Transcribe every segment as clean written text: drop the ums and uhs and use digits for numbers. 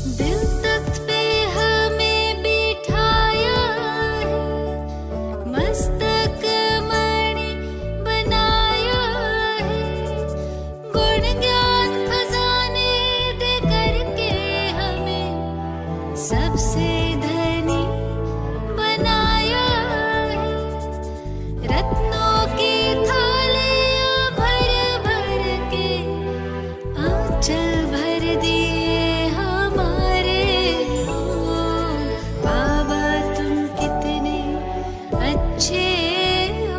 दिल तख्त पे हमें बिठाया है, मस्तक मणि बनाया है, गुण ज्ञान खजाने दे करके हमें सबसे धनी बनाया है। रत्नों की थालियां भर भर के आंचल भर दिए हमारे हो। बाबा तुम कितने अच्छे हो।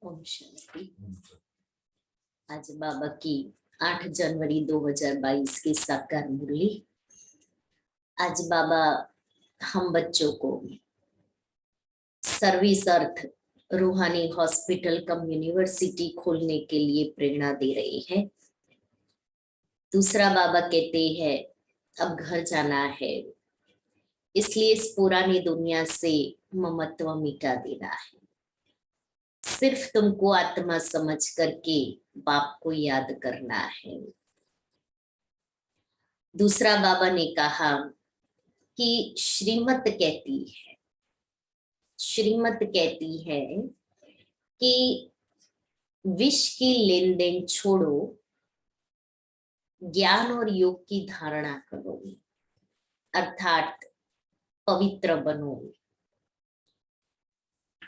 ओम शांति। आज बाबा की 8 जनवरी 2022 की साकार मुरली। आज बाबा हम बच्चों को सर्विस अर्थ रूहानी हॉस्पिटल कम यूनिवर्सिटी खोलने के लिए प्रेरणा दे रहे हैं। दूसरा बाबा कहते हैं अब घर जाना है, इसलिए इस पुरानी दुनिया से ममत्व मिटा देना है। सिर्फ तुमको आत्मा समझ करके बाप को याद करना है। दूसरा बाबा ने कहा कि श्रीमत कहती है कि विष की लेन देन छोड़ो, ज्ञान और योग की धारणा करो, अर्थात पवित्र बनो।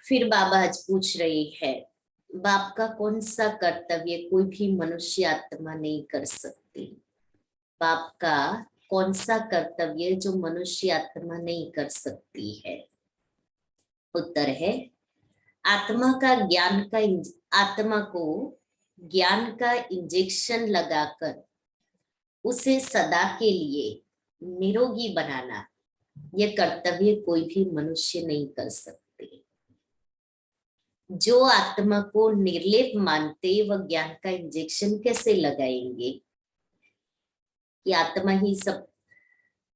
फिर बाबा आज पूछ रहे हैं, बाप का कौन सा कर्तव्य कोई भी मनुष्य आत्मा नहीं कर सकती। बाप का कौन सा कर्तव्य जो मनुष्य आत्मा नहीं कर सकती है? उत्तर है आत्मा को ज्ञान का इंजेक्शन लगाकर उसे सदा के लिए निरोगी बनाना, यह कर्तव्य कोई भी मनुष्य नहीं कर सकते। जो आत्मा को निर्लेप मानते वह ज्ञान का इंजेक्शन कैसे लगाएंगे? कि आत्मा ही सब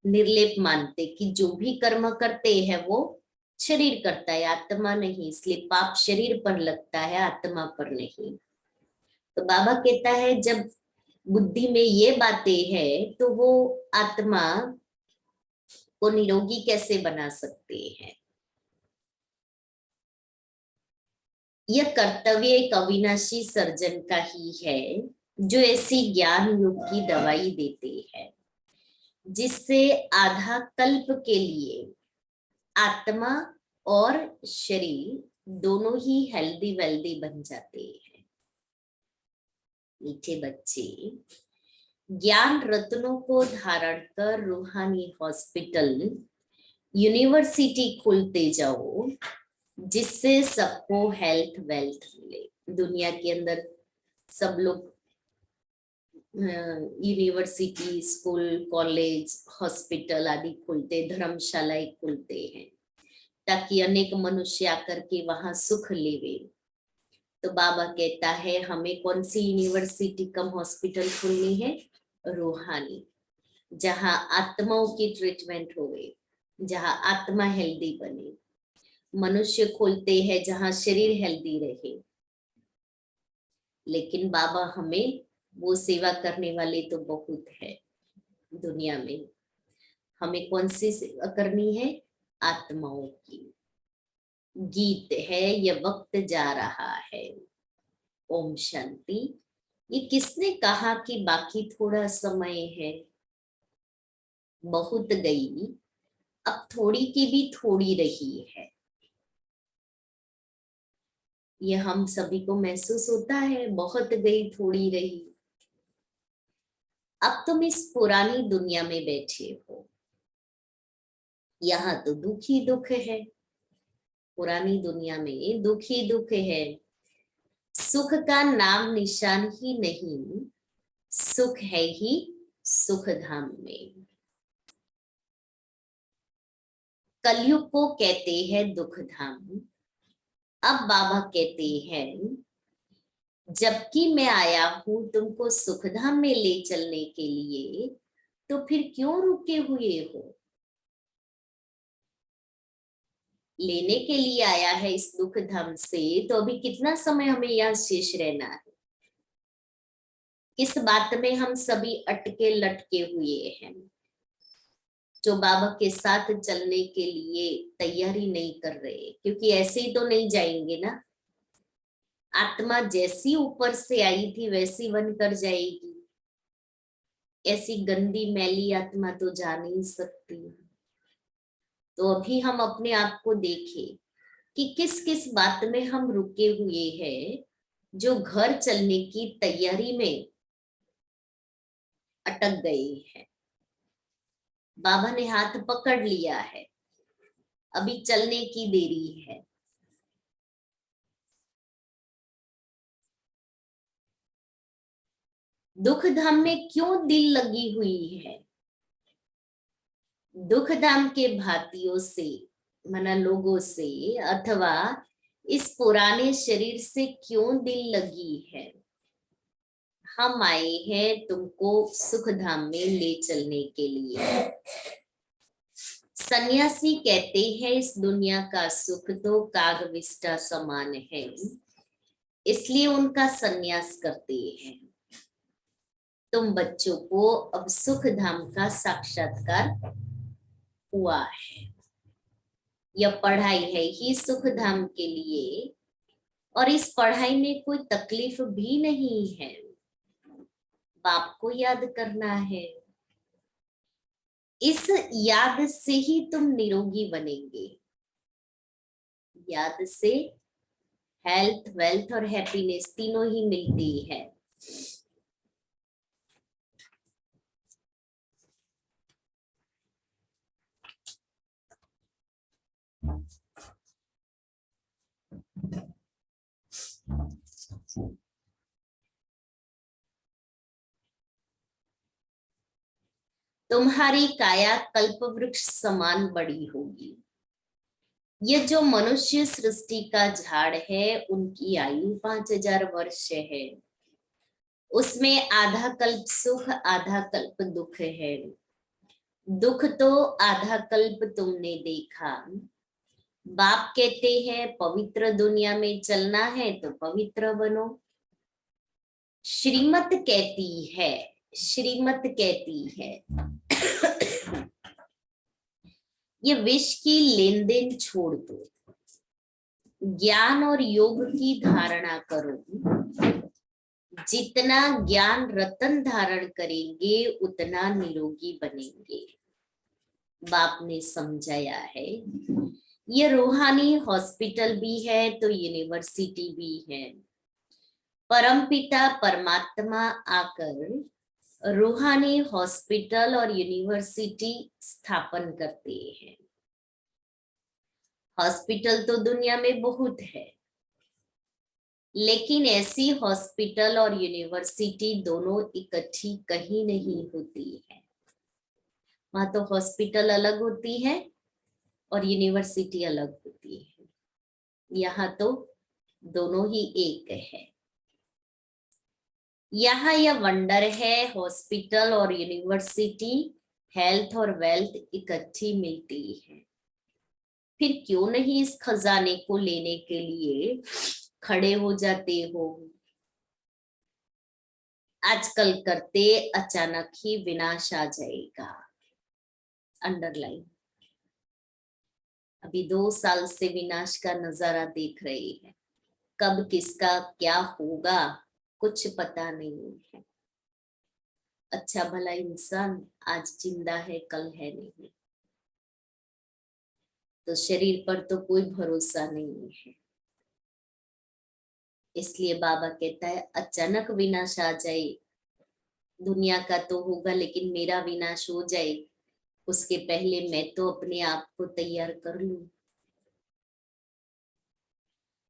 निर्लेप मानते कि जो भी कर्म करते हैं वो शरीर करता है, आत्मा नहीं, इसलिए पाप शरीर पर लगता है, आत्मा पर नहीं। तो बाबा कहता है जब बुद्धि में ये बातें हैं तो वो आत्मा को निरोगी कैसे बना सकते हैं? यह कर्तव्य एक अविनाशी सर्जन का ही है जो ऐसी ज्ञान युग की दवाई देते हैं जिससे आधा कल्प के लिए आत्मा और शरीर दोनों ही हेल्दी वेल्दी बन जाते हैं। मीठे बच्चे, ज्ञान रत्नों को धारण कर रूहानी हॉस्पिटल यूनिवर्सिटी खोलते जाओ जिससे सबको हेल्थ वेल्थ मिले। दुनिया के अंदर सब लोग यूनिवर्सिटी, स्कूल, कॉलेज, हॉस्पिटल आदि खोलते, धर्मशालाएं खोलते हैं ताकि अनेक मनुष्य आकर के वहां सुख लेवे। तो बाबा कहता है हमें कौन सी यूनिवर्सिटी कम हॉस्पिटल खोलनी है? रूहानी, जहां आत्माओं की ट्रीटमेंट होवे, जहां आत्मा हेल्दी बने। मनुष्य खोलते हैं जहां शरीर हेल्दी रहे, लेकिन बाबा हमें वो सेवा करने वाले तो बहुत है दुनिया में। हमें कौन सी सेवा करनी है? आत्माओं की। गीत है ये वक्त जा रहा है। ओम शांति। ये किसने कहा कि बाकी थोड़ा समय है? बहुत गई, अब थोड़ी की भी थोड़ी रही है। ये हम सभी को महसूस होता है, बहुत गई थोड़ी रही। अब तुम इस पुरानी दुनिया में बैठे हो, यहाँ तो दुख ही दुख है। पुरानी दुनिया में दुख ही दुख है। सुख का नाम निशान ही नहीं, सुख है ही सुख धाम में। कलयुग को कहते हैं दुख धाम। अब बाबा कहते हैं जबकि मैं आया हूं तुमको सुखधाम में ले चलने के लिए, तो फिर क्यों रुके हुए हो? लेने के लिए आया है इस दुख धाम से, तो अभी कितना समय हमें यहाँ शेष रहना है? इस बात में हम सभी अटके लटके हुए हैं, जो बाबा के साथ चलने के लिए तैयारी नहीं कर रहे, क्योंकि ऐसे ही तो नहीं जाएंगे ना। आत्मा जैसी ऊपर से आई थी वैसी बनकर जाएगी, ऐसी गंदी मैली आत्मा तो जा नहीं सकती। तो अभी हम अपने आप को देखें कि किस किस बात में हम रुके हुए हैं, जो घर चलने की तैयारी में अटक गए हैं। बाबा ने हाथ पकड़ लिया है, अभी चलने की देरी है। दुख धाम में क्यों दिल लगी हुई है? दुख धाम के भातियों से, मना लोगों से, अथवा इस पुराने शरीर से क्यों दिल लगी है? हम आए हैं तुमको सुख धाम में ले चलने के लिए। सन्यासी कहते हैं इस दुनिया का सुख तो कागविष्टा समान है, इसलिए उनका सन्यास करते हैं। तुम बच्चों को अब सुख धाम का साक्षात्कार हुआ है। यह पढ़ाई है ही सुख धाम के लिए, और इस पढ़ाई में कोई तकलीफ भी नहीं है। बाप को याद करना है, इस याद से ही तुम निरोगी बनेंगे। याद से हेल्थ, वेल्थ और हैप्पीनेस तीनों ही मिलती है। तुम्हारी काया कल्प वृक्ष समान बड़ी होगी। ये जो मनुष्य सृष्टि का झाड़ है, उनकी आयु 5000 वर्ष है। उसमें आधा कल्प सुख, आधा कल्प दुख है। दुख तो आधा कल्प तुमने देखा। बाप कहते हैं पवित्र दुनिया में चलना है तो पवित्र बनो। श्रीमत कहती है, श्रीमत कहती है ये विष की लेन देन छोड़ दो, ज्ञान और योग की धारणा करो। जितना ज्ञान रतन धारण करेंगे उतना निरोगी बनेंगे। बाप ने समझाया है ये रूहानी हॉस्पिटल भी है तो यूनिवर्सिटी भी है। परमपिता परमात्मा आकर रूहानी हॉस्पिटल और यूनिवर्सिटी स्थापन करते हैं। हॉस्पिटल तो दुनिया में बहुत है, लेकिन ऐसी हॉस्पिटल और यूनिवर्सिटी दोनों इकट्ठी कहीं नहीं होती है। वहां तो हॉस्पिटल अलग होती है और यूनिवर्सिटी अलग होती है, यहाँ तो दोनों ही एक है। यहाँ यह वंडर है, हॉस्पिटल और यूनिवर्सिटी, हेल्थ और वेल्थ इकट्ठी मिलती है। फिर क्यों नहीं इस खजाने को लेने के लिए खड़े हो जाते हो? आजकल करते अचानक ही विनाश आ जाएगा। अंडरलाइन। अभी 2 साल से विनाश का नजारा देख रहे हैं। कब किसका क्या होगा कुछ पता नहीं है। अच्छा भला इंसान आज जिंदा है, कल है नहीं, तो शरीर पर तो कोई भरोसा नहीं है। इसलिए बाबा कहता है अचानक विनाश आ जाए, दुनिया का तो होगा लेकिन मेरा विनाश हो जाए, उसके पहले मैं तो अपने आप को तैयार कर लूं।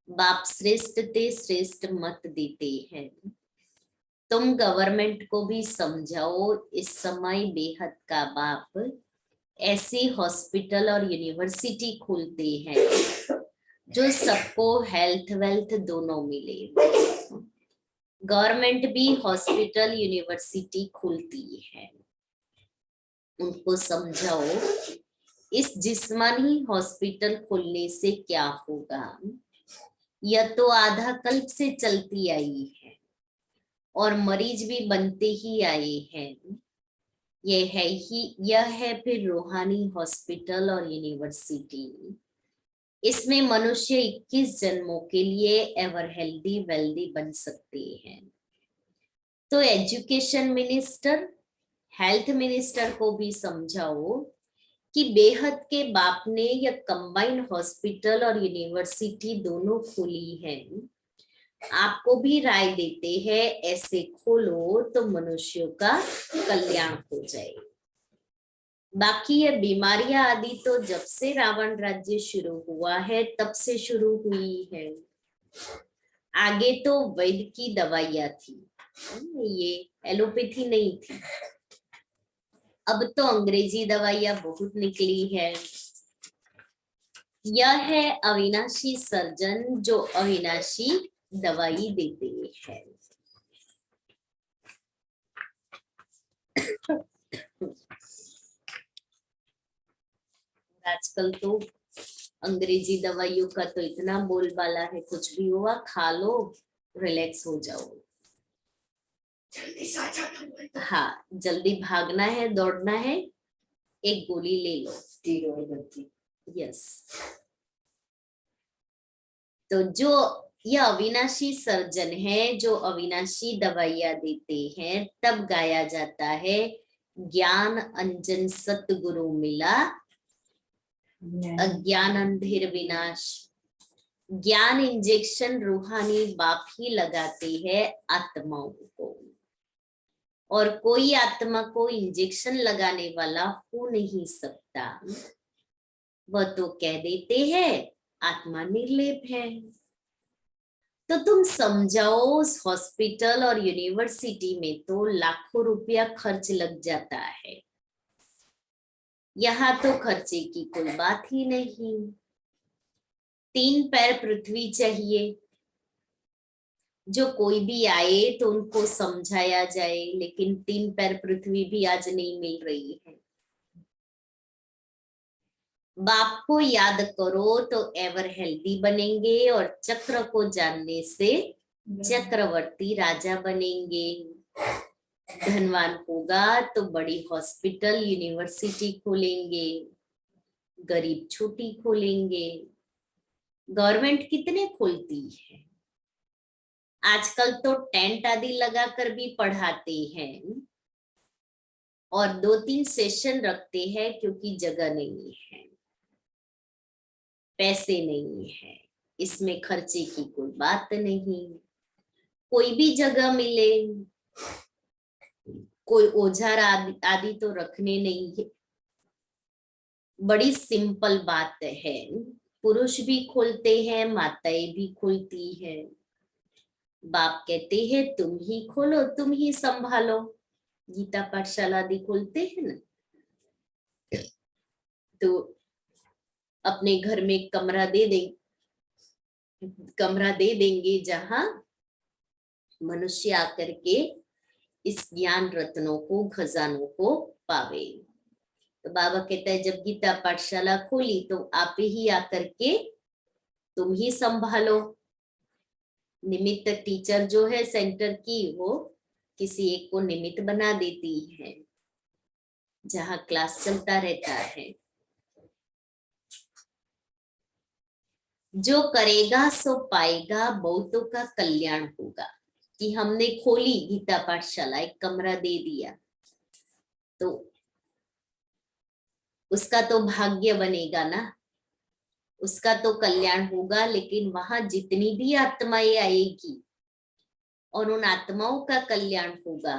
बाप श्रेष्ठ ते श्रेष्ठ मत देते हैं। तुम गवर्नमेंट को भी समझाओ, इस समय बेहद का बाप ऐसे हॉस्पिटल और यूनिवर्सिटी खुलते हैं जो सबको हेल्थ वेल्थ दोनों मिले। गवर्नमेंट भी हॉस्पिटल यूनिवर्सिटी खुलती है। उनको समझाओ इस जिस्मानी हॉस्पिटल खुलने से क्या होगा। यह तो आधा कल्प से चलती आई है और मरीज भी बनते ही आए हैं। यह है फिर रूहानी हॉस्पिटल और यूनिवर्सिटी। इसमें मनुष्य 21 जन्मों के लिए एवर हेल्दी वेल्दी बन सकते हैं। तो एजुकेशन मिनिस्टर, हेल्थ मिनिस्टर को भी समझाओ कि बेहद के बाप ने यह कंबाइंड हॉस्पिटल और यूनिवर्सिटी दोनों खोली है। आपको भी राय देते हैं ऐसे खोलो तो मनुष्यों का कल्याण हो जाए। बाकी ये बीमारियां आदि तो जब से रावण राज्य शुरू हुआ है तब से शुरू हुई है। आगे तो वैद्य की दवाइयां थी, ये एलोपैथी नहीं थी। अब तो अंग्रेजी दवाइयां बहुत निकली है। यह है अविनाशी सर्जन जो अविनाशी दवाई देते हैं। आजकल तो अंग्रेजी दवाइयों का तो इतना बोलबाला है, कुछ भी हुआ खा लो, रिलैक्स हो जाओ। हाँ, जल्दी भागना है, दौड़ना है, एक गोली ले लो। यस, तो जो यह अविनाशी सर्जन है जो अविनाशी दवाइयां देते हैं, तब गाया जाता है ज्ञान अंजन सतगुरु मिला, अज्ञान अंधेर विनाश। ज्ञान इंजेक्शन रूहानी बाप ही लगाते हैं आत्माओं को, और कोई आत्मा को इंजेक्शन लगाने वाला हो नहीं सकता। वह तो कह देते हैं आत्मा निर्लेप है। तो तुम समझाओ उस हॉस्पिटल और यूनिवर्सिटी में तो लाखों रुपया खर्च लग जाता है। यहाँ तो खर्चे की कोई बात ही नहीं। 3 पैर पृथ्वी चाहिए, जो कोई भी आए तो उनको समझाया जाए, लेकिन 3 पैर पृथ्वी भी आज नहीं मिल रही है। बाप को याद करो तो एवर हेल्दी बनेंगे, और चक्र को जानने से चक्रवर्ती राजा बनेंगे। धनवान होगा तो बड़ी हॉस्पिटल यूनिवर्सिटी खोलेंगे, गरीब छोटी खोलेंगे। गवर्नमेंट कितने खोलती है, आजकल तो टेंट आदि लगाकर भी पढ़ाते हैं, और 2-3 सेशन रखते हैं क्योंकि जगह नहीं है, पैसे नहीं है। इसमें खर्चे की कोई बात नहीं। कोई भी जगह मिले, कोई औजार आदि तो रखने नहीं है। बड़ी सिंपल बात है। पुरुष भी खोलते हैं, माताएं भी खोलती है। बाप कहते हैं तुम ही खोलो, तुम ही संभालो। गीता पाठशाला आदि खोलते हैं ना, तो अपने घर में कमरा दे देंगे जहां मनुष्य आकर के इस ज्ञान रत्नों को, खजानों को पावे। तो बाबा कहता है जब गीता पाठशाला खोली तो आप ही आकर के तुम ही संभालो। निमित्त टीचर जो है सेंटर की, वो किसी एक को निमित्त बना देती है जहां क्लास चलता रहता है। जो करेगा सो पाएगा, बहुतों का कल्याण होगा। कि हमने खोली गीता पाठशाला, एक कमरा दे दिया, तो उसका तो भाग्य बनेगा ना, उसका तो कल्याण होगा। लेकिन वहां जितनी भी आत्माएं आएगी और उन आत्माओं का कल्याण होगा,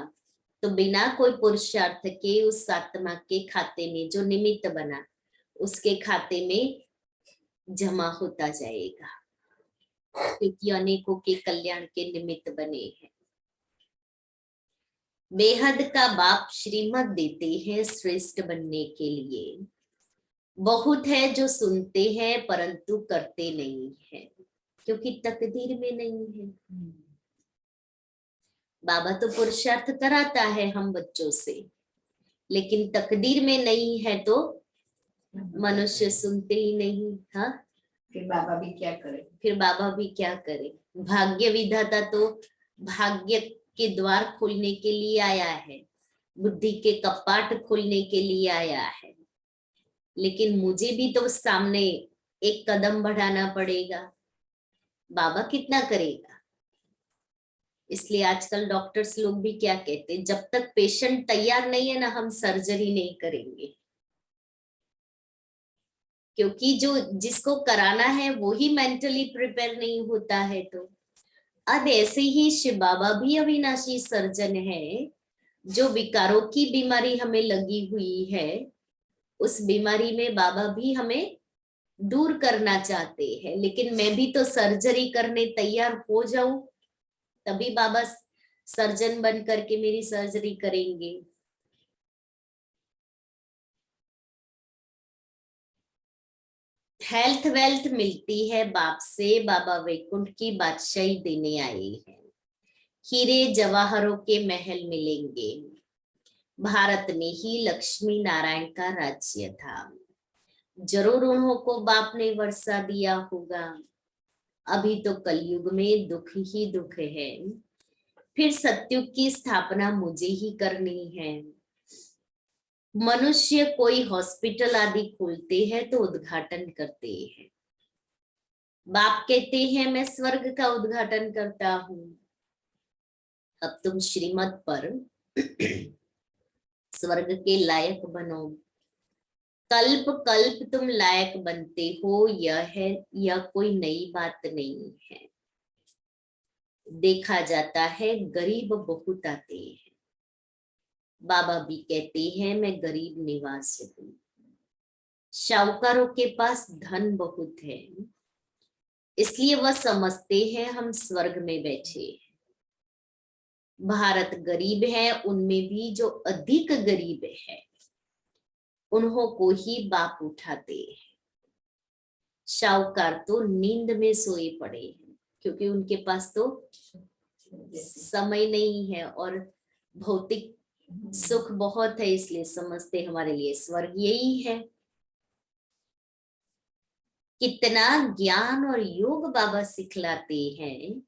तो बिना कोई पुरुषार्थ के उस आत्मा के खाते में जो निमित्त बना, उसके खाते में जमा होता जाएगा, क्योंकि अनेकों के कल्याण के निमित्त बने हैं। बेहद का बाप श्रीमत देते हैं श्रेष्ठ बनने के लिए। बहुत है जो सुनते हैं परंतु करते नहीं है, क्योंकि तकदीर में नहीं है। बाबा तो पुरुषार्थ कराता है हम बच्चों से, लेकिन तकदीर में नहीं है तो मनुष्य सुनते ही नहीं। हाँ, फिर बाबा भी क्या करे? फिर बाबा भी क्या करे? भाग्य विधाता तो भाग्य के द्वार खोलने के लिए आया है, बुद्धि के कपाट खोलने के लिए आया है, लेकिन मुझे भी तो सामने एक कदम बढ़ाना पड़ेगा। बाबा कितना करेगा? इसलिए आजकल डॉक्टर्स लोग भी क्या कहते हैं, जब तक पेशेंट तैयार नहीं है ना, हम सर्जरी नहीं करेंगे, क्योंकि जो जिसको कराना है वो ही मेंटली प्रिपेयर नहीं होता है। तो अब ऐसे ही शिव बाबा भी अविनाशी सर्जन है। जो विकारों की बीमारी हमें लगी हुई है, उस बीमारी में बाबा भी हमें दूर करना चाहते हैं, लेकिन मैं भी तो सर्जरी करने तैयार हो जाऊं, तभी बाबा सर्जन बन करके मेरी सर्जरी करेंगे। हेल्थ वेल्थ मिलती है बाप से, बाबा वैकुंठ की बादशाही देने आए हैं। हीरे जवाहरों के महल मिलेंगे। भारत में ही लक्ष्मी नारायण का राज्य था, जरूर उन्हों को बाप ने वर्षा दिया होगा। अभी तो कलयुग में दुख ही दुख है, फिर सत्युग की स्थापना मुझे ही करनी है। मनुष्य कोई हॉस्पिटल आदि खोलते हैं तो उद्घाटन करते हैं। बाप कहते हैं मैं स्वर्ग का उद्घाटन करता हूं। अब तुम श्रीमत पर स्वर्ग के लायक बनो। कल्प कल्प तुम लायक बनते हो, यह कोई नई बात नहीं है। देखा जाता है गरीब बहुत आते हैं। बाबा भी कहते हैं मैं गरीब निवासी हूँ। शाहूकारों के पास धन बहुत है, इसलिए वह समझते हैं हम स्वर्ग में बैठे हैं। भारत गरीब है, उनमें भी जो अधिक गरीब है उन्हों को ही बाप उठाते हैं। शाहूकार तो नींद में सोए पड़े हैं, क्योंकि उनके पास तो समय नहीं है और भौतिक सुख बहुत है, इसलिए समझते हमारे लिए स्वर्ग यही है। कितना ज्ञान और योग बाबा सिखलाते हैं।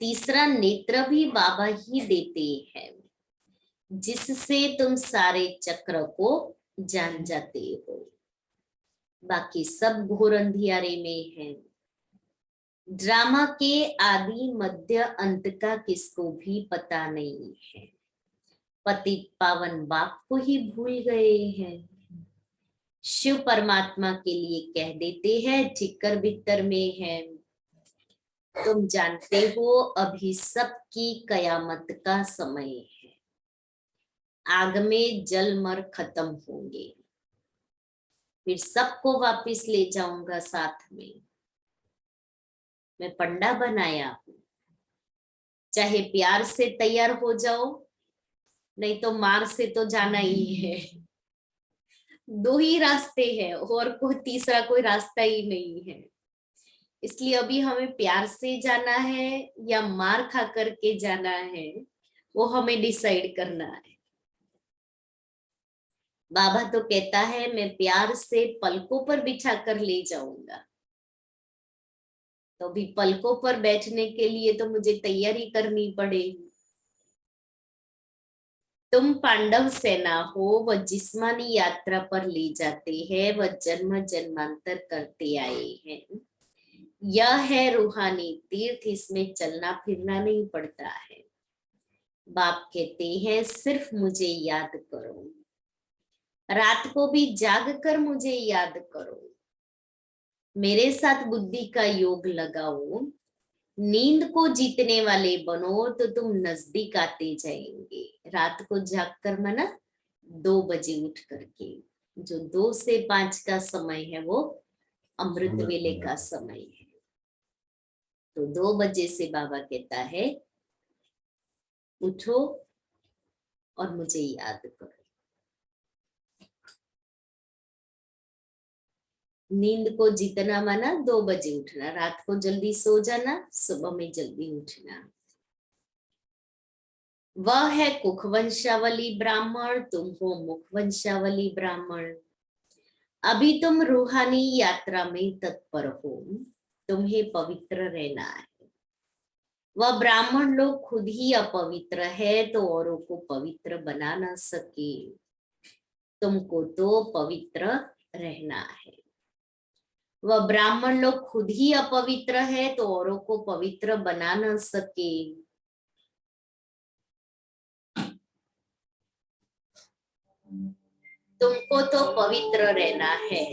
तीसरा नेत्र भी बाबा ही देते हैं, जिससे तुम सारे चक्र को जान जाते हो। बाकी सब घोर अंधियारे में है। ड्रामा के आदि मध्य अंत का किसको भी पता नहीं है। पतित पावन बाप को ही भूल गए हैं। शिव परमात्मा के लिए कह देते हैं ठिक्कर बित्तर में है। तुम जानते हो अभी सबकी कयामत का समय है। आग में जल मर खत्म होंगे, फिर सबको वापिस ले जाऊंगा साथ में। मैं पंडा बनाया हूं, चाहे प्यार से तैयार हो जाओ, नहीं तो मार से तो जाना ही है। दो ही रास्ते हैं और कोई तीसरा कोई रास्ता ही नहीं है। इसलिए अभी हमें प्यार से जाना है या मार खा करके जाना है, वो हमें डिसाइड करना है। बाबा तो कहता है मैं प्यार से पलकों पर बिठा कर ले जाऊंगा, तो अभी पलकों पर बैठने के लिए तो मुझे तैयारी करनी पड़ेगी। तुम पांडव सेना हो, वह जिस्मानी यात्रा पर ले जाते हैं, वह जन्म जन्मांतर करते आए हैं। यह है रूहानी तीर्थ, इसमें चलना फिरना नहीं पड़ता है। बाप कहते हैं सिर्फ मुझे याद करो, रात को भी जाग कर मुझे याद करो, मेरे साथ बुद्धि का योग लगाओ। नींद को जीतने वाले बनो तो तुम नजदीक आते जाएंगे। रात को जाग कर मना 2 बजे उठ करके, जो 2 से 5 का समय है वो अमृत वेले का समय है। तो 2 बजे से बाबा कहता है उठो, और मुझे याद करो। नींद को जितना माना 2 बजे उठना, रात को जल्दी सो जाना, सुबह में जल्दी उठना। वह है कुखवंशावली ब्राह्मण, तुम हो मुखवंशावली ब्राह्मण। अभी तुम रूहानी यात्रा में तत्पर हो, तुम्हें पवित्र रहना है। वह ब्राह्मण लोग खुद ही अपवित्र है तो औरों को पवित्र बना ना सके, तुमको तो पवित्र रहना है। वह ब्राह्मण लोग खुद ही अपवित्र है तो औरों को पवित्र बना ना सके, तुमको तो पवित्र रहना है।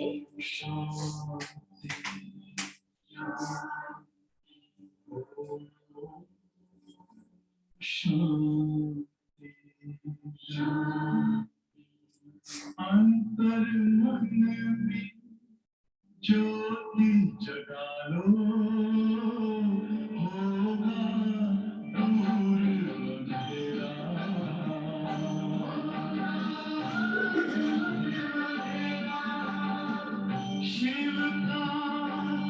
अंतर मन में ज्योति जगा लो, होगा दूर अंधेरा। शिव का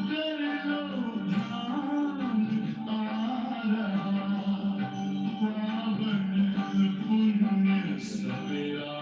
कर लो ध्यान, आ रहा पावन पुण्य सवेरा।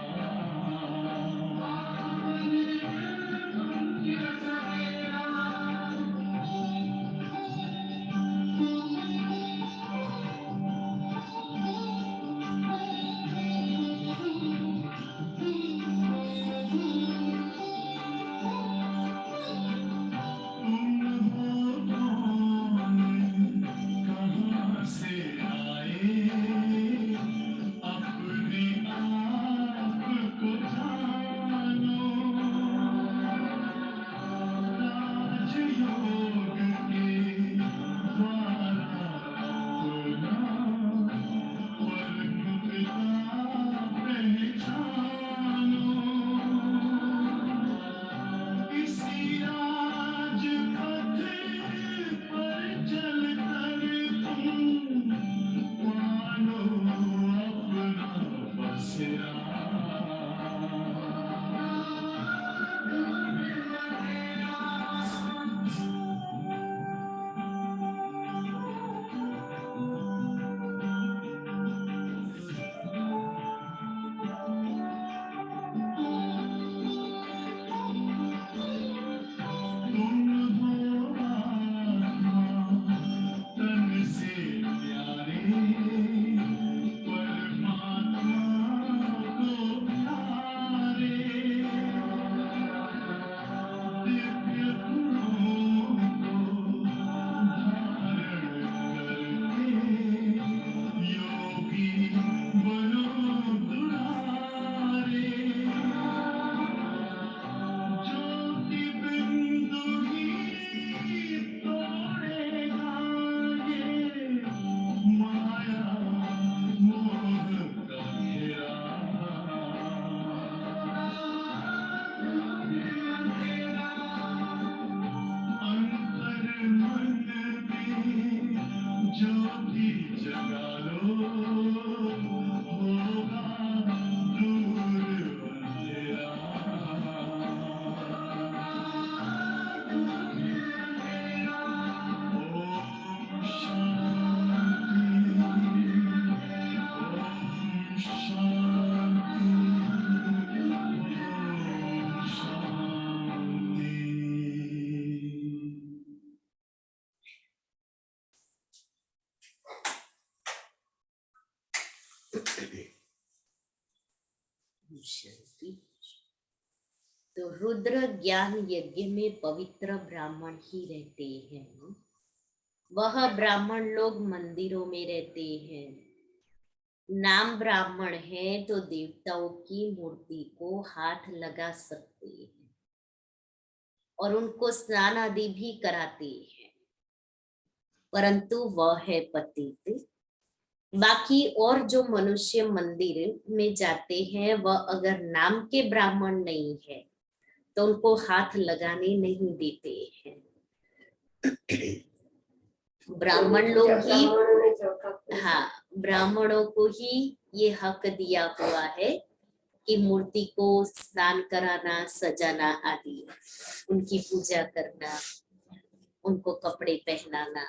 तो रुद्र ज्ञान यज्ञ में पवित्र ब्राह्मण ही रहते हैं। वह ब्राह्मण लोग मंदिरों में रहते हैं। नाम ब्राह्मण है तो देवताओं की मूर्ति को हाथ लगा सकते हैं और उनको स्नान आदि भी कराते हैं, परंतु वह है पतित। बाकी और जो मनुष्य मंदिर में जाते हैं वह अगर नाम के ब्राह्मण नहीं है तो उनको हाथ लगाने नहीं देते हैं। ब्राह्मण लोग ही, हाँ, ब्राह्मणों को ही ये हक दिया हुआ है कि मूर्ति को स्नान कराना, सजाना आदि, उनकी पूजा करना, उनको कपड़े पहनाना।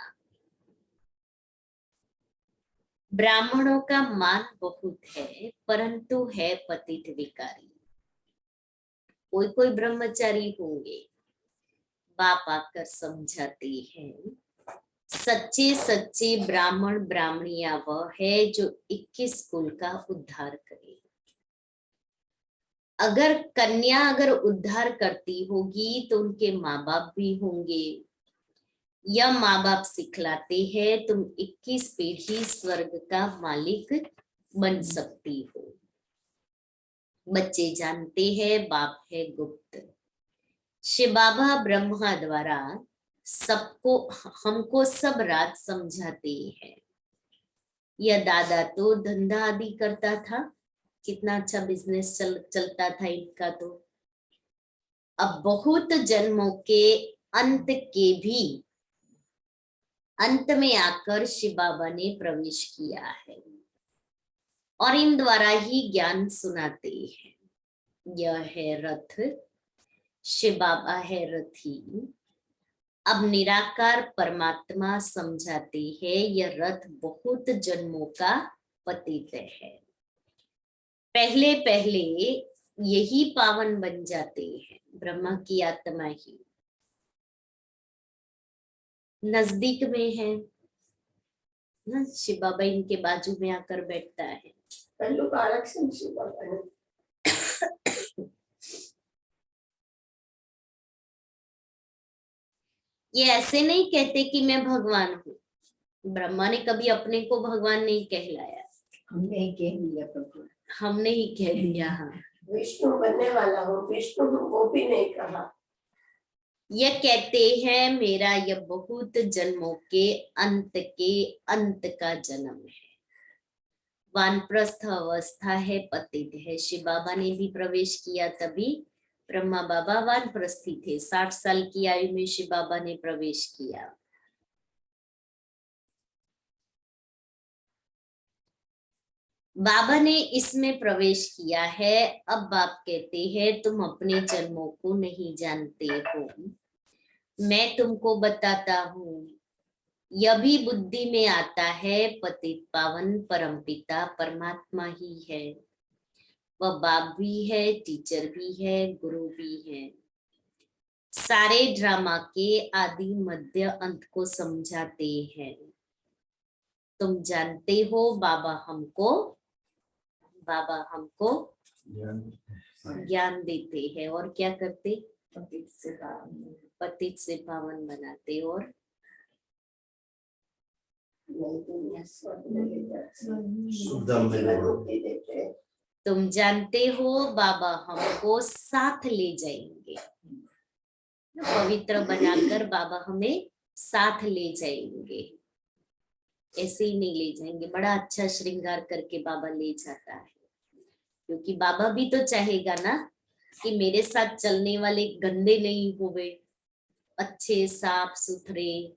ब्राह्मणों का मान बहुत है, परंतु है पतित विकारी। कोई कोई ब्रह्मचारी होंगे, बाप आकर समझाते हैं, सच्चे सच्चे ब्राह्मण ब्राह्मणियां वह है जो 21 कुल का उद्धार करे। अगर कन्या अगर उद्धार करती होगी तो उनके माँ बाप भी होंगे, या माँ बाप सिखलाते हैं तुम 21 पीढ़ी स्वर्ग का मालिक बन सकती हो। बच्चे जानते हैं बाप है गुप्त। शिव बाबा ब्रह्मा द्वारा सबको, हमको सब रात समझाते हैं। यह दादा तो धंधा आदि करता था, कितना अच्छा बिजनेस चलता था इनका। तो अब बहुत जन्मों के अंत के भी अंत में आकर शिव बाबा ने प्रवेश किया है और इन द्वारा ही ज्ञान सुनाते हैं। यह है रथ, शिव बाबा है रथी। अब निराकार परमात्मा समझाते हैं यह रथ बहुत जन्मों का पतित है। पहले पहले यही पावन बन जाते हैं, ब्रह्मा की आत्मा ही नजदीक में है ना। शिव बाबा इनके बाजू में आकर बैठता है। ये ऐसे नहीं कहते कि मैं भगवान हूँ। ब्रह्मा ने कभी अपने को भगवान नहीं कहलाया, हमने ही कह दिया भगवान, हमने ही कह दिया। हाँ, विष्णु बनने वाला हूँ, विष्णु हूँ वो भी नहीं कहा। यह कहते हैं मेरा यह बहुत जन्मों के अंत का जन्म है। वानप्रस्थ अवस्था है, पतित है। शिव बाबा ने भी प्रवेश किया, तभी ब्रह्मा बाबा वानप्रस्थी थे। 60 साल की आयु में शिव बाबा ने प्रवेश किया। बाबा ने इसमें प्रवेश किया है। अब बाप कहते हैं तुम अपने जन्मों को नहीं जानते हो, मैं तुमको बताता हूँ। यह भी बुद्धि में आता है, पतित पावन परमपिता परमात्मा ही है। वह बाप भी है, टीचर भी है, गुरु भी है। सारे ड्रामा के आदि मध्य अंत को समझाते हैं। तुम जानते हो बाबा हमको ज्ञान देते हैं और क्या करते, पतित से पावन बनाते और तुम जानते हो बाबा हमको साथ ले जाएंगे, पवित्र बनाकर बाबा हमें साथ ले जाएंगे। ऐसे ही नहीं ले जाएंगे, बड़ा अच्छा श्रृंगार करके बाबा ले जाता है, क्योंकि बाबा भी तो चाहेगा ना कि मेरे साथ चलने वाले गंदे नहीं हुए, अच्छे साफ सुथरे,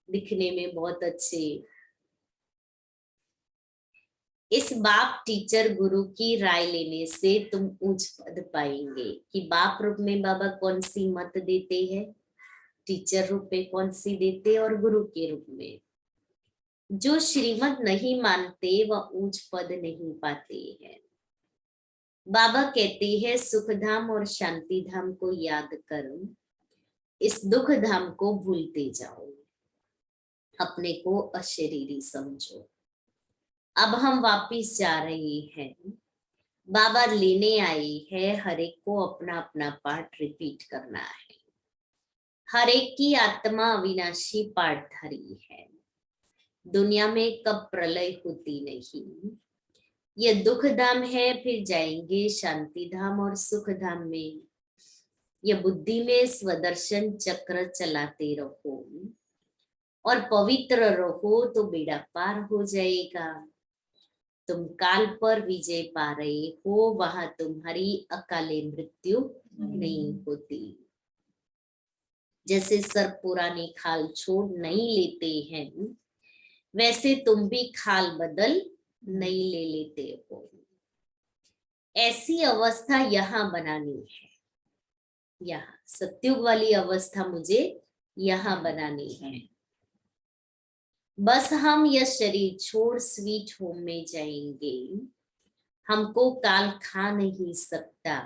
दिखने में बहुत अच्छे। इस बाप टीचर गुरु की राय लेने से तुम उच्च पद पाएंगे कि बाप रूप में बाबा कौन सी मत देते हैं, टीचर रूप में कौन सी देते और गुरु के रूप में। जो श्रीमत नहीं मानते वह उच्च पद नहीं पाते हैं। बाबा कहते हैं सुख धाम और शांति धाम को याद करो, इस दुख धाम को भूलते जाओ, अपने को अशरीरी समझो। अब हम वापिस जा रहे हैं, बाबा लेने आए हैं, हर एक को अपना अपना पाठ रिपीट करना है। हर एक की आत्मा अविनाशी पाठधारी है। दुनिया में कब प्रलय होती नहीं। ये दुख धाम है, फिर जाएंगे शांति धाम और सुख धाम में। ये बुद्धि में स्वदर्शन चक्र चलाते रहो और पवित्र रहो तो बेड़ा पार हो जाएगा। तुम काल पर विजय पा रहे हो, वहां तुम्हारी अकाले मृत्यु नहीं होती। जैसे सर्प पुरानी खाल छोड़ नहीं लेते हैं, वैसे तुम भी खाल बदल नहीं ले लेते हो। ऐसी अवस्था यहाँ बनानी है, यहाँ सत्युग वाली अवस्था मुझे यहाँ बनानी है। बस हम यह शरीर छोड़ स्वीट होम में जाएंगे। हमको काल खा नहीं सकता।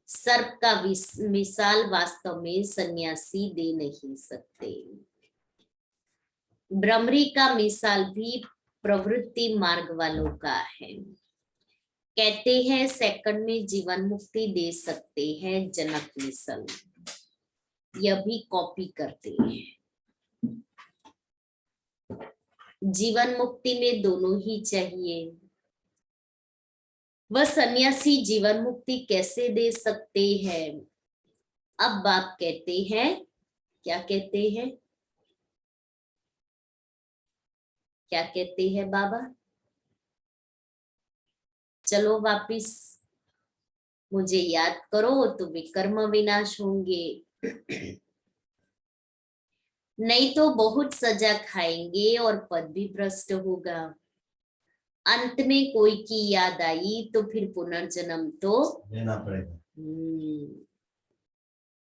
सर्प का मिसाल वास्तव में सन्यासी दे नहीं सकते। भ्रमरी का मिसाल भी प्रवृत्ति मार्ग वालों का है। कहते हैं सेकंड में जीवन मुक्ति दे सकते हैं जनक मिसल, यह भी कॉपी करते हैं। जीवन मुक्ति में दोनों ही चाहिए। वह सन्यासी जीवन मुक्ति कैसे दे सकते हैं? अब बाप कहते हैं, क्या कहते हैं, क्या कहते हैं बाबा? चलो वापिस मुझे याद करो तो विकर्म विनाश होंगे, नहीं तो बहुत सजा खाएंगे और पद भी भ्रष्ट होगा। अंत में कोई की याद आई तो फिर पुनर्जन्म तो लेना पड़ेगा।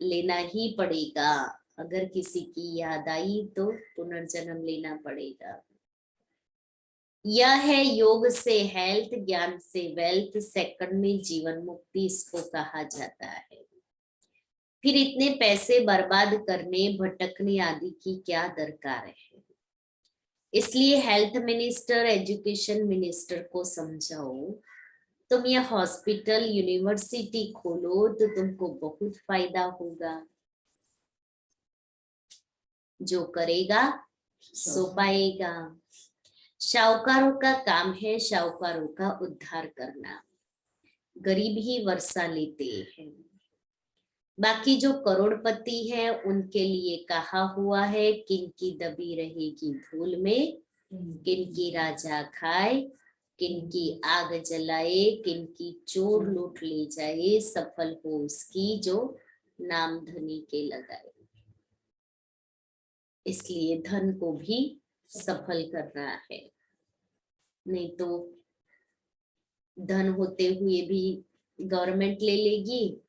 लेना ही पड़ेगा। अगर किसी की याद आई तो पुनर्जन्म लेना पड़ेगा। यह है योग से हेल्थ, ज्ञान से वेल्थ, सेकंड में जीवन मुक्ति इसको कहा जाता है। फिर इतने पैसे बर्बाद करने, भटकने आदि की क्या दरकार है? इसलिए हेल्थ मिनिस्टर, एजुकेशन मिनिस्टर को समझाओ, तुम यह हॉस्पिटल, यूनिवर्सिटी खोलो तो तुमको बहुत फायदा होगा। जो करेगा सो पाएगा। शाहूकारों का काम है शाहूकारों का उद्धार करना, गरीब ही वर्षा लेते हैं। बाकी जो करोड़पति है उनके लिए कहा हुआ है, किनकी दबी रहेगी धूल में, किनकी राजा खाए, किनकी आग जलाए, किनकी चोर लूट ले जाए, सफल हो उसकी जो नाम धनी के लगाए। इसलिए धन को भी सफल करना है, नहीं तो धन होते हुए भी गवर्नमेंट ले लेगी,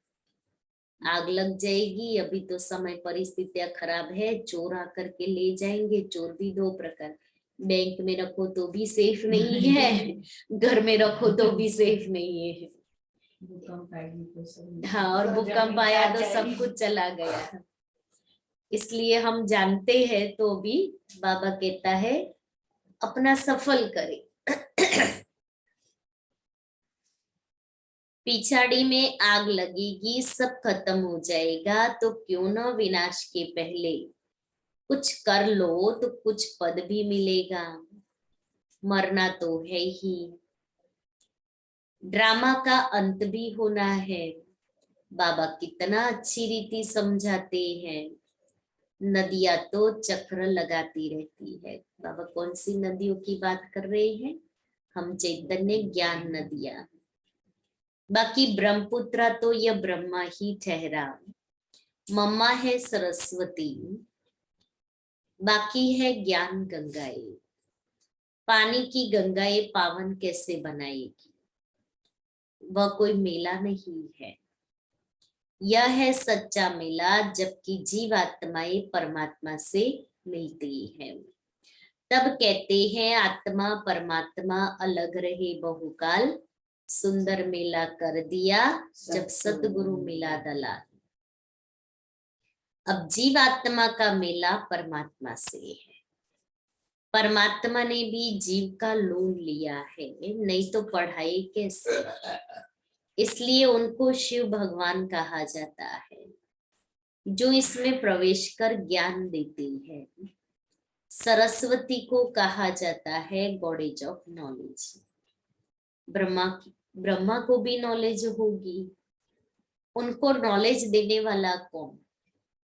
आग लग जाएगी। अभी तो समय परिस्थितियां खराब है, चोर आकर के ले जाएंगे। चोर भी दो प्रकार, बैंक में रखो तो भी सेफ नहीं है, घर में रखो तो भी सेफ नहीं है। हाँ, और भूकंप आया तो सब कुछ चला गया। इसलिए हम जानते हैं तो भी बाबा कहता है अपना सफल करे। पिछाड़ी में आग लगेगी, सब खत्म हो जाएगा, तो क्यों न विनाश के पहले कुछ कर लो तो कुछ पद भी मिलेगा। मरना तो है ही, ड्रामा का अंत भी होना है। बाबा कितना अच्छी रीति समझाते हैं। नदियां तो चक्र लगाती रहती है। बाबा कौन सी नदियों की बात कर रहे हैं? हम चैतन्य ज्ञान नदियां। बाकी ब्रह्मपुत्र तो यह ब्रह्मा ही ठहरा, मम्मा है सरस्वती, बाकी है ज्ञान गंगाएं। पानी की गंगाएं पावन कैसे बनाएगी? वह कोई मेला नहीं है, यह है सच्चा मेला, जबकि जीवात्माएं परमात्मा से मिलती है। तब कहते हैं आत्मा परमात्मा अलग रहे बहुकाल, सुंदर मेला कर दिया जब सतगुरु मिला दलाल। अब जीवात्मा का मेला परमात्मा से है। परमात्मा ने भी जीव का लोन लिया है, नहीं तो पढ़ाई कैसे? इसलिए उनको शिव भगवान कहा जाता है, जो इसमें प्रवेश कर ज्ञान देती है। सरस्वती को कहा जाता है गॉडेज ऑफ नॉलेज। ब्रह्मा को भी नॉलेज होगी, उनको नॉलेज देने वाला कौन?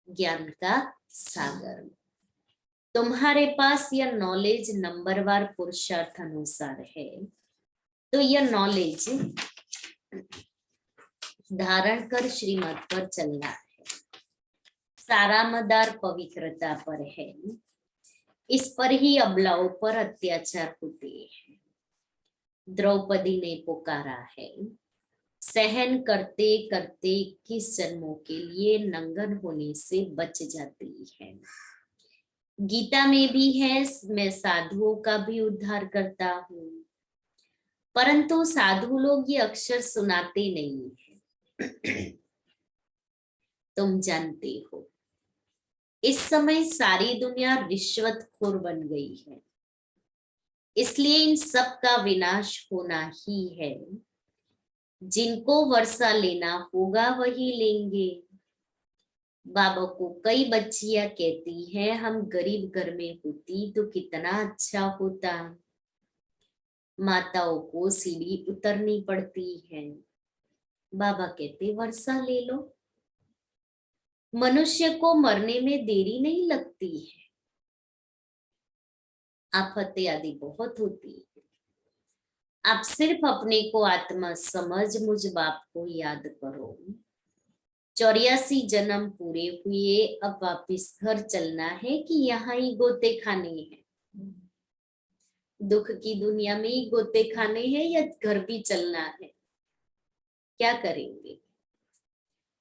ज्ञान का सागर। तुम्हारे पास यह नॉलेज नंबरवार पुरुषार्थ अनुसार है, तो यह नॉलेज धारण कर श्रीमत पर चलना है। सारा मदार पवित्रता पर है, इस पर ही अबलाओं पर अत्याचार होते हैं। द्रौपदी ने पुकारा है। सहन करते करते 21 जन्मों के लिए नंगन होने से बच जाती है। गीता में भी है, मैं साधुओं का भी उद्धार करता हूँ, परंतु साधु लोग ये अक्षर सुनाते नहीं है। तुम जानते हो इस समय सारी दुनिया रिश्वतखोर बन गई है, इसलिए इन सब का विनाश होना ही है। जिनको वर्षा लेना होगा वही लेंगे। बाबा को कई बच्चियां कहती हैं, हम गरीब घर में होती तो कितना अच्छा होता। माताओं को सीढ़ी उतरनी पड़ती है। बाबा कहते वर्षा ले लो। मनुष्य को मरने में देरी नहीं लगती है। आफतें आदि बहुत होती है। आप सिर्फ अपने को आत्मा समझ मुझ बाप को याद करो। 84 जन्म पूरे हुए, अब वापिस घर चलना है कि यहाँ ही गोते खाने हैं। दुख की दुनिया में ही गोते खाने हैं या घर भी चलना है? क्या करेंगे?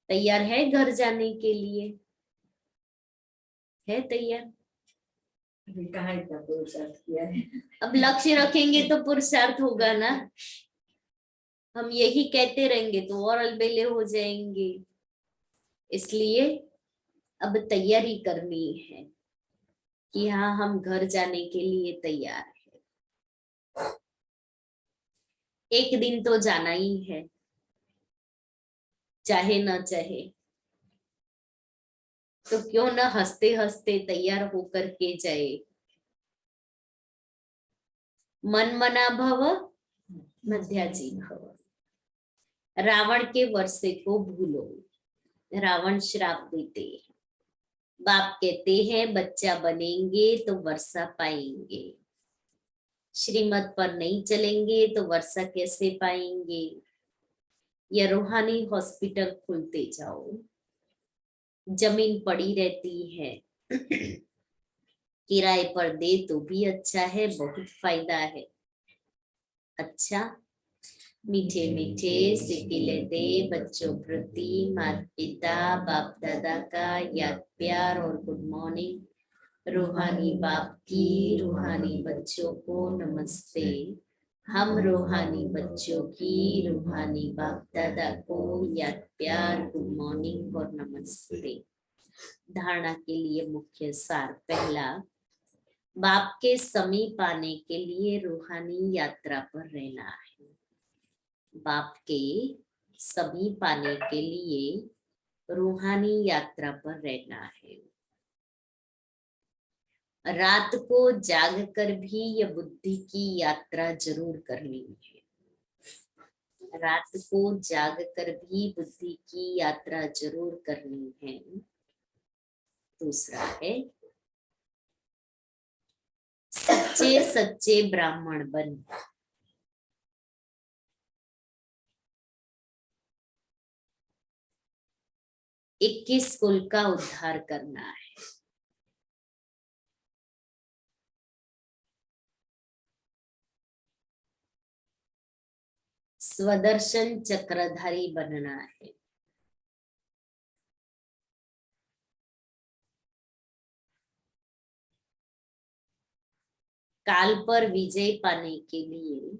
तैयार है घर जाने के लिए? है तैयार? अभी कहाँ इतना पुरुषार्थ किया है। अब लक्ष्य रखेंगे तो पुरुषार्थ होगा ना। हम यही कहते रहेंगे तो और अलबेले हो जाएंगे। इसलिए अब तैयारी करनी है कि हाँ हम घर जाने के लिए तैयार है। एक दिन तो जाना ही है, चाहे ना चाहे। तो क्यों ना हंसते हंसते तैयार होकर के जाए। मन मना भव मध्याजी भव। रावण के वर्षे को भूलो। रावण श्राप देते हैं। बाप कहते हैं बच्चा बनेंगे तो वर्षा पाएंगे, श्रीमत पर नहीं चलेंगे तो वर्षा कैसे पाएंगे। या रूहानी हॉस्पिटल खुलते जाओ, जमीन पड़ी रहती है, किराए पर दे तो भी अच्छा है, बहुत फायदा है। अच्छा, मीठे मीठे सिकिले दे बच्चों प्रति माता पिता बाप दादा का याद प्यार और गुड मॉर्निंग। रूहानी बाप की रूहानी बच्चों को नमस्ते। हम रूहानी बच्चों की रूहानी बाप दादा को याद प्यार गुड मॉर्निंग और नमस्ते। धारणा के लिए मुख्य सार। पहला, बाप के समीप आने के लिए रूहानी यात्रा पर रहना है। बाप के समीप आने के लिए रूहानी यात्रा पर रहना है। रात को जाग कर भी यह बुद्धि की यात्रा जरूर करनी है। रात को जाग कर भी बुद्धि की यात्रा जरूर करनी है। दूसरा है, सच्चे सच्चे ब्राह्मण बन। इक्कीस कुल का उद्धार करना है। स्वदर्शन चक्रधारी बनना है। काल पर विजय पाने के लिए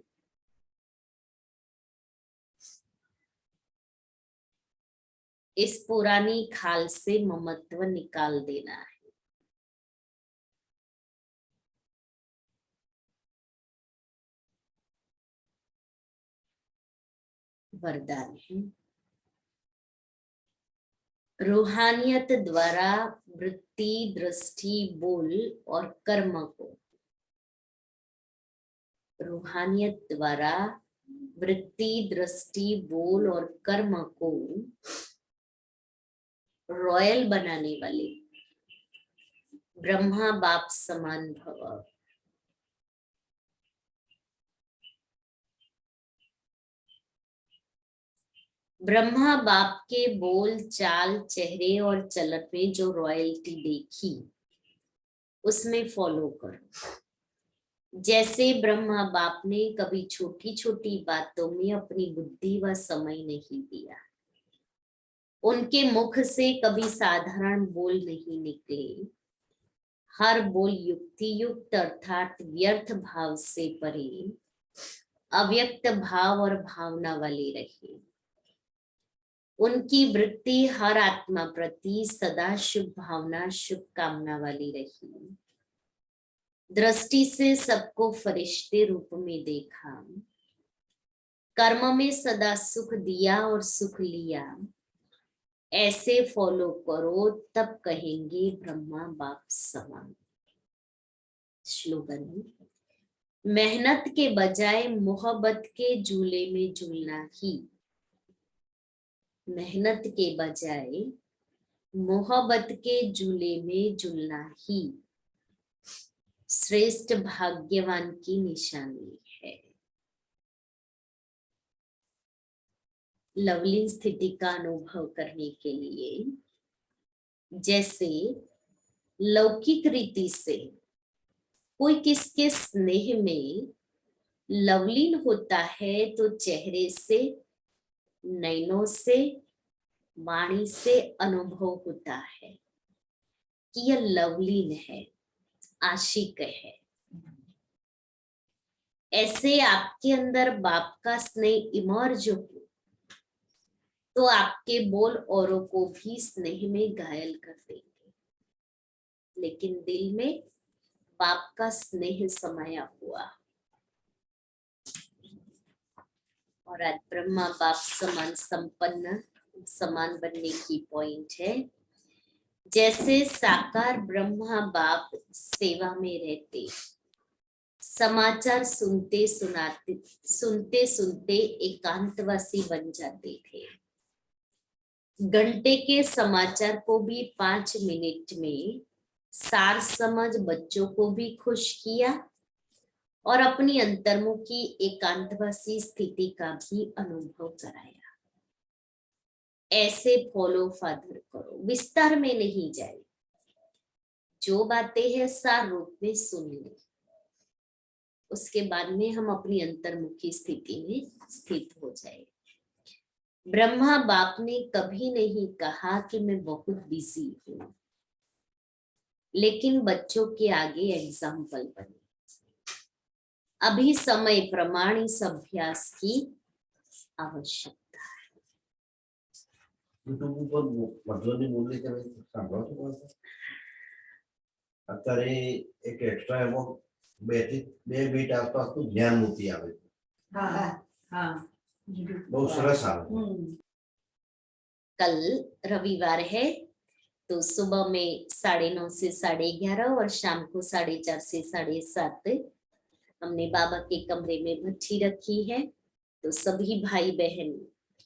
इस पुरानी खाल से ममत्व निकाल देना है। वरदान है, रूहानियत द्वारा वृत्ति दृष्टि बोल और कर्म को, रूहानियत द्वारा वृत्ति दृष्टि बोल और कर्म को रॉयल बनाने वाले ब्रह्मा बाप समान भव। ब्रह्मा बाप के बोल चाल चेहरे और चलन में जो रॉयल्टी देखी उसमें फॉलो करो। जैसे ब्रह्मा बाप ने कभी छोटी छोटी बातों में अपनी बुद्धि व समय नहीं दिया, उनके मुख से कभी साधारण बोल नहीं निकले, हर बोल युक्ति युक्त अर्थात व्यर्थ भाव से परे अव्यक्त भाव और भावना वाली रही। उनकी वृत्ति हर आत्मा प्रति सदा शुभ भावना शुभ कामना वाली रही। दृष्टि से सबको फरिश्ते रूप में देखा, कर्म में सदा सुख दिया और सुख लिया। ऐसे फॉलो करो तब कहेंगे ब्रह्मा बाप समान। स्लोगन, मेहनत के बजाय मोहब्बत के झूले में झूलना ही, मेहनत के बजाय मोहब्बत के झूले में झूलना ही श्रेष्ठ भाग्यवान की निशानी है। लवलीन स्थिति का अनुभव करने के लिए जैसे लौकिक रीति से कोई किसके स्नेह में लवलीन होता है तो चेहरे से, नैनों से, वाणी से अनुभव होता है कि यह लवलीन है, आशिक है। ऐसे आपके अंदर बाप का स्नेह इमर्ज हो तो आपके बोल औरों को भी स्नेह में घायल कर देंगे, लेकिन दिल में बाप का स्नेह समाया हुआ। और आज ब्रह्मा बाप समान संपन्न समान बनने की पॉइंट है। जैसे साकार ब्रह्मा बाप सेवा में रहते, समाचार सुनते सुनते एकांतवासी बन जाते थे। घंटे के समाचार को भी 5 मिनट में सार समझ बच्चों को भी खुश किया और अपनी अंतर्मुखी एकांतवासी स्थिति का भी अनुभव कराया। ऐसे फॉलो फादर करो, विस्तार में नहीं जाए, जो बातें हैं सार रूप में सुन ले, उसके बाद में हम अपनी अंतर्मुखी स्थिति में स्थित हो जाए। ब्रह्मा बाप ने कभी नहीं कहा कि मैं बहुत बिजी हूं, लेकिन बच्चों के आगे एग्जाम्पल बने। अभी समय प्रमाण इस अभ्यास की आवश्यकता है। YouTube ઉપર મધ્વની બોલી તમે સાંભળો છો? અત્યારે એક એક્સ્ટ્રા એમાં 2 મિનિટ આસપાસ નું જ્ઞાન મૂકી આવે છે. બહુ સરસ આવે. कल रविवार है तो सुबह में 9:30 से 11:30 और शाम को 4:30 से 7:30 हमने बाबा के कमरे में भट्ठी रखी है। तो सभी भाई बहन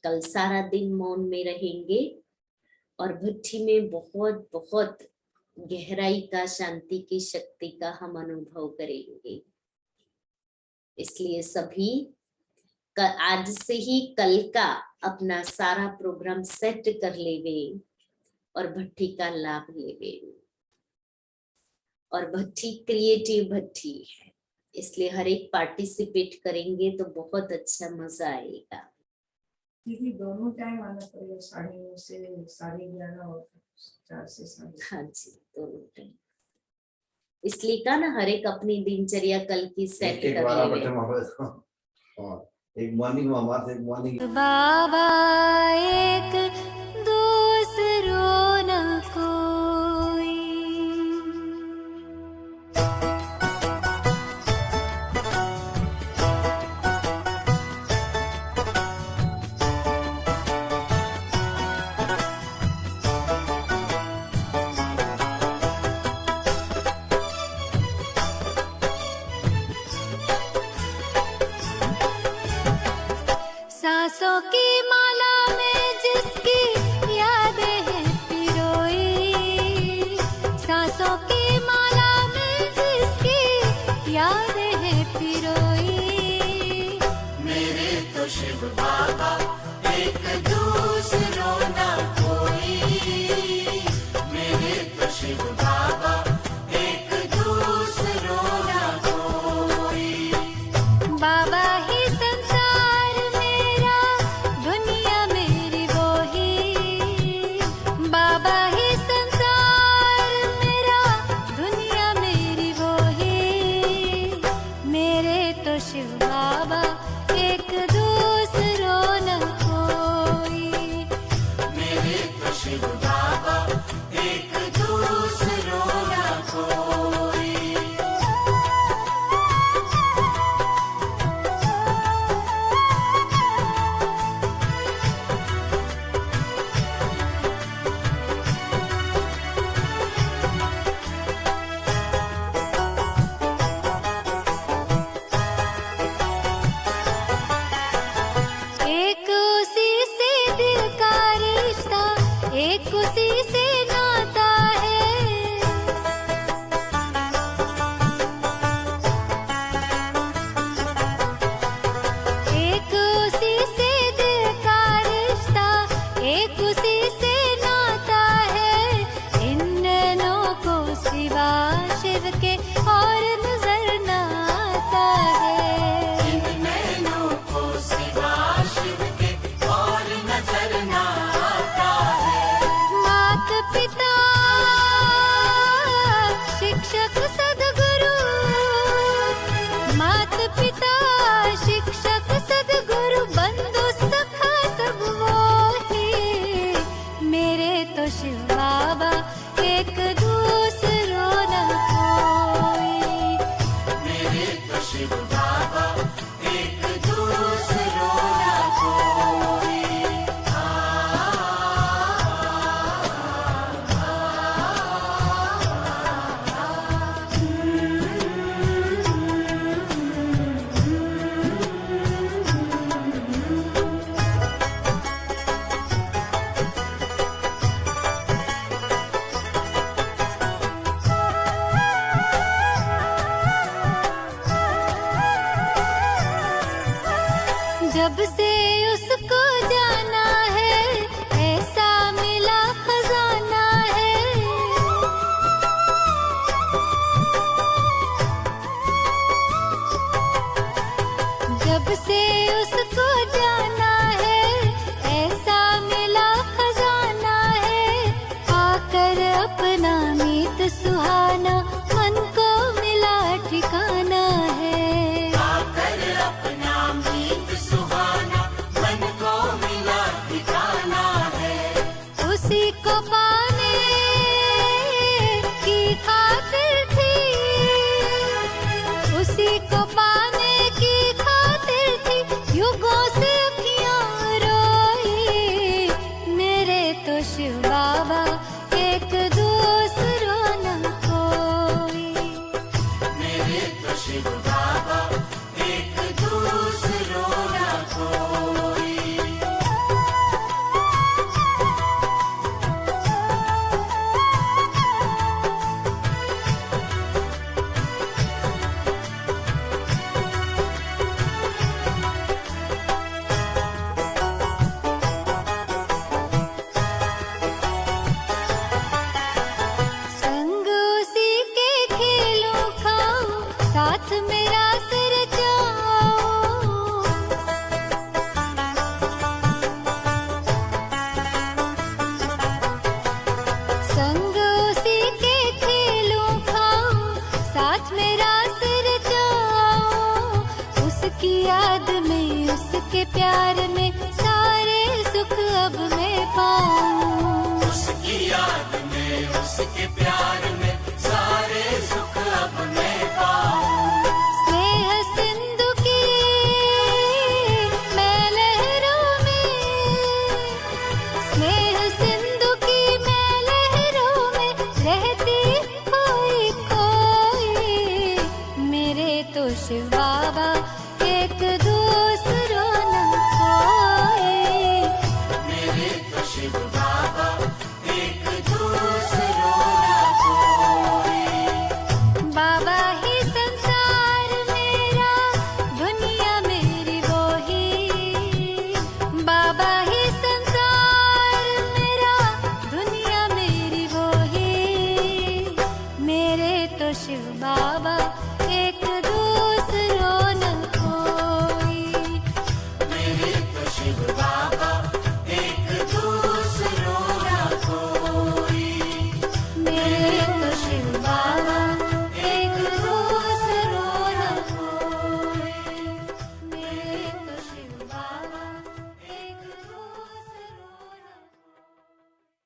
कल सारा दिन मौन में रहेंगे और भट्ठी में बहुत बहुत गहराई का, शांति की शक्ति का हम अनुभव करेंगे। इसलिए सभी आज से ही कल का अपना सारा प्रोग्राम सेट कर लेवे और भट्ठी का लाभ लेवे। और भट्ठी क्रिएटिव भट्ठी है, इसलिए हर एक पार्टिसिपेट करेंगे तो बहुत अच्छा मजा आएगा। दीदी दोनों टाइम आना पड़ेगा, 9:30 से 11:30 और 4 से 7:30। हाँ जी, दोनों टाइम। इसलिए कहा ना हर एक अपनी दिनचर्या कल की सेट એક कर વાળા लेवे। બટન આવે તો એક મોર્નિંગ માં અમારે એક મોર્નિંગ बाबा एक दूसरो न कोई। सांसों की माला में जिसकी यादें हैं पिरोई, सांसों की माला में जिसकी यादें हैं पिरोई। मेरे तो शिव बाबा एक दूसरो ना कोई, मेरे तो शिव बाबा एक दूसरो ना कोई। जब से उसको जाना है ऐसा मिला खजाना है। जब से उसको जाना है ऐसा मिला खजाना है। आकर अपना मीत सुहाना मन को मिला ठिकाना है। आकर अपना मीत सुहाना मन को मिला ठिकाना है। उसी को पाने की खातिर थी, उसी को पाने की खातिर थी युगों से अखियां रोई। मेरे तो शिव बाबा एक दूसरा न कोई। मेरे तो शिव बाबा एक दूसरो न कोई। संग उसी के खेलों खाऊं साथ मेरा सिर जाऊं। संग उसी के खेलों खाऊं साथ मेरा सिर जाऊं। उसकी याद में उसके प्यार में सारे सुख अब मैं पाऊं। उसकी याद में उसके प्यार में